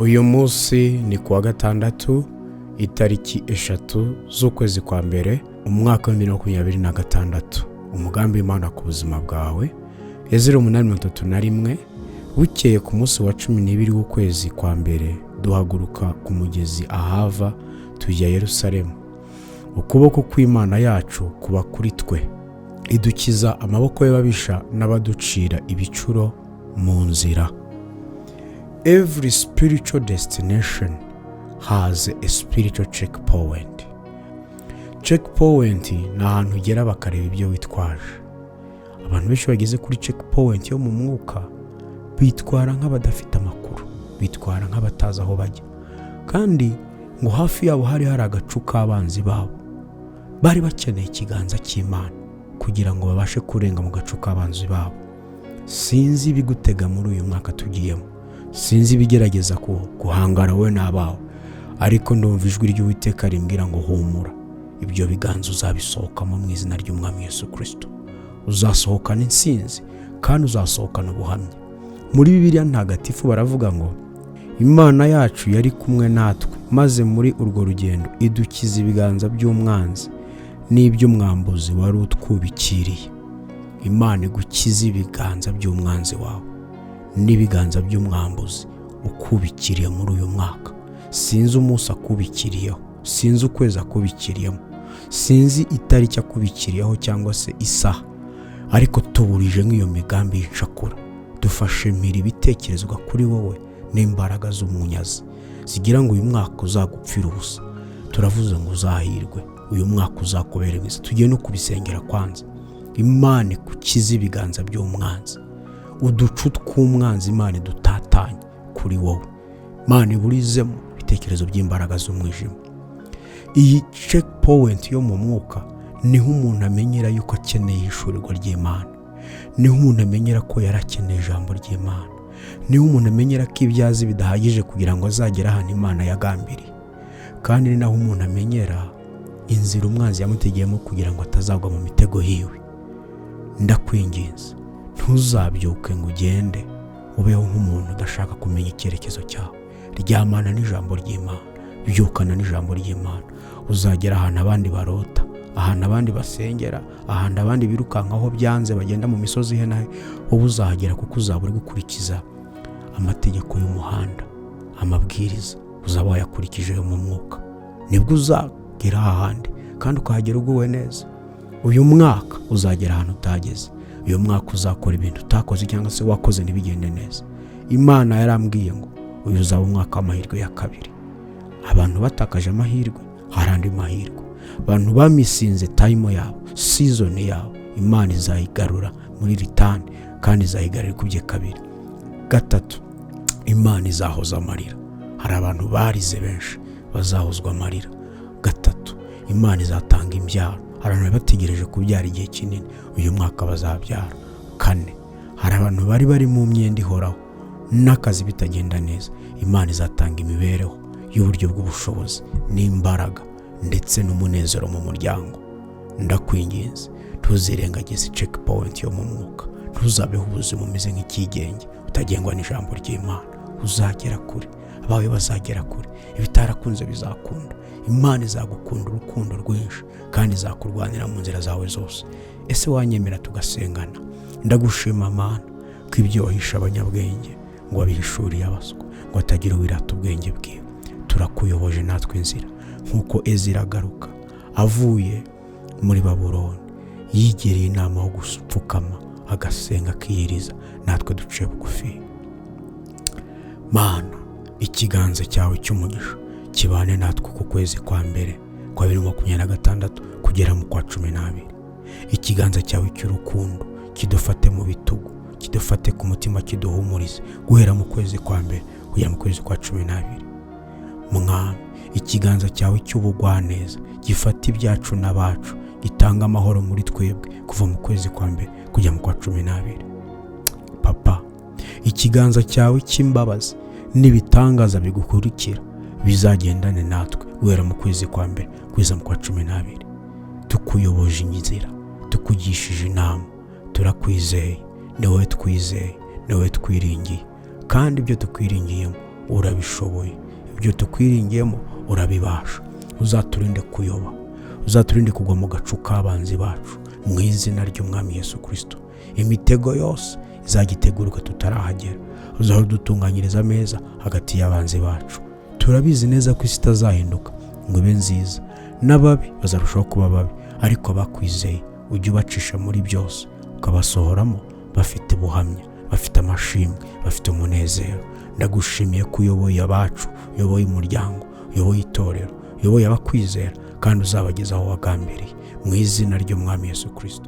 Uyu munsi ni kuwa gatandatu itariki 3 z'ukwezi kwa mbere umwaka wa 2026. Umugambi w'Imana ku buzima bwawe. Ezra 8:31. Bukeye ku munsi wa 12 w'ukwezi kwa mbere duhaguruka ku mugezi Ahava tujya Yerusalemu. Ukuboko kw'Imana yacu kuba kuri twe, idukiza amaboko y'ababisha n'abaducira ibicuro mu nzira. Every spiritual destination has a spiritual checkpoint. Checkpoint ni ahantu ugera bakareba ibyo witwaje. Abantu benshi bageze kuri checkpoint yo mu mwuka bitwara nk'abadafite amakuru, bitwara nk'abatazi aho bajya, kandi ngo hafi yabo hari agacu k'abanzi babo. Bari bakeneye ikiganza cy'Imana kugira ngo babashe kurenga mu gacu k'abanzi babo. Sinzi ibigutega muri uyu mwaka tugiyemo, sinzi ibigerageza guhangara wowe n'abawe, ariko ndumva ijwi ry'Uwiteka rimbwira ngo humura, ibyo biganza uzabisohokamo mu izina ry'Umwami Yesu Kristo. Uzasohokana intsinzi kandi uzasohokana ubuhamya. Muri Bibiliya ntagatifu baravuga ngo Imana yacu yari kumwe natwe, maze muri urwo rugendo idukiza ibiganza by'umwanzi n'iby'umwambuzi wari utwubikiriye. Imana igukiza ibiganza by'umwanzi wawe n'ibiganza by'umwambuzi ukubikiriye muri uyu mwaka. Sinzi umunsi akubikiriyeho, sinzi ukwezi akubikiriyemo, sinzi itariki akubikiriyeho cyangwa se isaha, ariko tuburije nk'iyo migambi y'icakura. Dufashe mpiri ibitekerezwa kuri wowe n'imbaraga z'umunyazi zigira ngo uyu mwaka uzagupfira ubusa. Turavuze ngo uzahirwe, uyu mwaka uzakubera mwiza. Tugiye no kubisengera kwanza. Imana ikukiza ibiganza by'umwanzi, uducu tw'umwanzi Imana dutatanye kuri wowe. Imana iburizemo ibitekerezo by'imbaraga z'umwijima. Iyi checkpoint yo mu mwuka niho umuntu amenyera yuko akeneye ishurirwa ry'Imana, niho umuntu amenyera ko yarakeneye ijambo ry'Imana, niho umuntu amenyera ko ibyazi bidahagije kugira ngo azagere ahantu Imana yagambiriye, kandi ni naho umuntu amenyera inzira umwanzi yamutegeyemo kugira ngo atazagwa mu mitego hiwe. Ndakwinginze ntuzabyuke ngo ugende ubeho nk'umuntu udashaka kumenya icyerekezo cyawe. Ryamana n'ijambo ry'Imana, byukana n'ijambo ry'Imana. Uzagera ahantu abandi barota, ahantu abandi basengera, ahantu abandi birukankaho byanze bagenda mu misozi henahe, wowe uzahagera kuko uzaba uri gukurikiza amategeko y'umuhanda, amabwiriza uzaba wayakurikije mu mwuka. Nibwo uzagera ahandi kandi ukahagera uguwe neza. Uyu mwaka uzagera ahantu utageze. Uyu mwaka uzakora ibintu utakoze cyangwa se wakoze ntibigende neza. Imana yarambwiye ngo uyu uzaba umwaka w'amahirwe ya kabiri. Abantu batakaje amahirwe, hari andi mahirwe. Abantu bamisinze time yabo, season yabo, Imana izayigarura muri ritani kandi izayigarura kubye kabiri. Gatatu, Imana izahoza amarira. Hari abantu barize benshi bazahozwa amarira. Gatatu, Imana izatanga imbyaro. Hari abantu bategereje kubyara igihe kinini, uyu mwaka bazabyara. Kane, hari abantu bari mu myenda ihoraho n'akazi bitagenda neza. Imana izatanga imibereho y'uburyo bw'ubushobozi n'imbaraga ndetse n'umunezero mu muryango. Ndakwinginze ntuzirengagize checkpoint yo mu mwuka. Ntuzabeho ubuzima umeze nk'ikigenge utagengwa n'ijambo ry'Imana. Uzagera kure, abawe bazagera kure, ibitarakunze bizakunda. Imana izagukunda urukundo rwinshi kandi izakurwanira mu nzira zawe zose. Ese wanyemera tugasengana? Ndagushima Mana ko ibyo wahisha abanyabwenge ngo wabihishuriye abaswa, ngo atagira uwirata ubwenge bwiwe. Turakuyoboje natwe inzira, nk'uko Ezra agaruka avuye muri Babuloni yigereye inama yo gupfukama agasenga akiyiriza. Natwe duciye bugufi. Mana, ikiganza cyawe cy'umugisha kibane natwe ku kwezi kwa mbere kwa 2026 kugera mu kwa 12. Ikiganza cyawe cy'urukundo kidufate mu bitugu, kidufate ku mutima, kiduhumurize guhera mu kwezi kwa mbere kugera mu kwezi kwa 12. Mwami, ikiganza cyawe cy'ubugwaneza gifata ibyacu n'abacu, gitanga amahoro muri twebwe kuva mu kwezi kwa mbere kujya mu kwa 12. Papa, ikiganza cyawe cy'imbabazi n'ibitangaza bigukurikira bizagendane natwe guhera mu kwezi kwa mbere kugeza mu kwa 12. Tukuyoboje inzira, tukugishije inama, turakwizeye, ni wowe twizeye, ni wowe twiringiye, kandi ibyo tukwiringiyemo urabishoboye, ibyo tukwiringiyemo urabibasha. Uzaturinde kuyoba, uzaturinde kugwa mu gacu k'abanzi bacu, mu izina ry'Umwami Yesu Kristo. Imitego yose izajya itegurwa tutarahagera, uzahora udutunganyiriza ameza hagati y'abanzi bacu. Turabizi neza ko isi itazahinduka ngo ibe nziza, n'ababi bazarushaho kuba babi, ariko abakwizeye ujye ubacisha muri byose, ukabasohoramo bafite ubuhamya, bafite amashimwe, bafite umunezero. Ndagushimiye ko uyoboye abacu, uyoboye umuryango, uyoboye itorero, uyoboye abakwizera, kandi uzabageza aho wagambiriye, mu izina ry'Umwami Yesu Kristo.